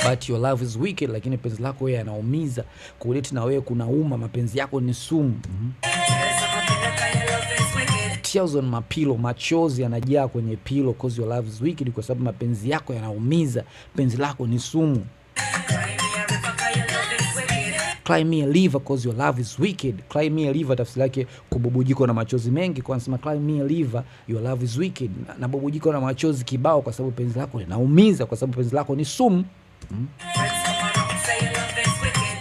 but your love is wicked, lakini penzi lako wewe yanaumiza. Kuleti na wewe kunauma, mapenzi yako ni sumu. Tears on my pillow, machozi yanajaa kwenye pillow cause your love is wicked, kwa sababu mapenzi yako yanaumiza, penzi lako ni sumu. Cry me a river cause your love is wicked. Cry me a river tafsiri yake kububujiko na machozi mengi, kwa nasema cry me a river your love is wicked, na bubujiko na machozi kibao kwa sababu penzi lako linaumiza, kwa sababu penzi lako ni sumu.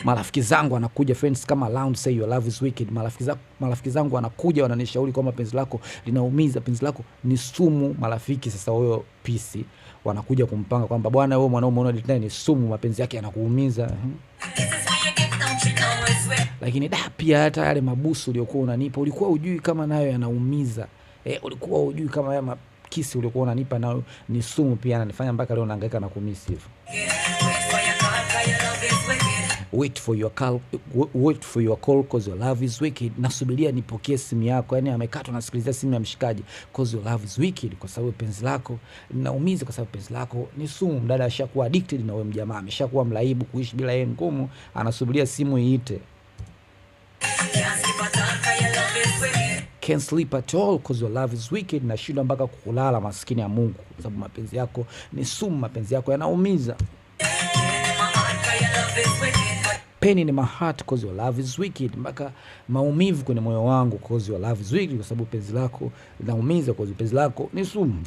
Marafiki zangu wanakuja, friends come around say your love is wicked. Marafiki zangu wanakuja wananishauri kwamba penzi lako linaumiza, penzi lako ni sumu. Marafiki sasa huyo pisi wanakuja kumpanga kwamba bwana, wewe mwanaume unaona ni sumu, mapenzi yake yanakuumiza. Lakini pia hata yale mabusu uliokuwa unanipa ulikuwa hujui kama nayo yanaumiza. Ulikuwa hujui kama haya makisi uliokuwa unanipa nayo ni sumu pia, ananifanya mpaka leo nahangaika na kumisi hivyo. Wait for your call cause your love is wicked. Nasubiria nipokee simu yako. Yani amekata nasikilizia simu ya mshikaji cause your love is wicked, kwa sababu penzi lako linaumiza, kwa sababu penzi lako ni sumu. Mdada ashakuwa addicted na wewe, mjamaa ameshakuwa mlaibu, kuishi bila yeye ngumu, anasubiria simu iite. Can't sleep at all cause your love is wicked. Nashinda mpaka kulala, maskini ya Mungu, kwa sababu mapenzi yako ni sumu, mapenzi yako yanaumiza. Pain in my heart cause your love is wicked. Mpaka maumivu kwenye moyo wangu cause your love is wicked, kwa sababu penzi lako linaumiza, cause penzi lako ni sumu.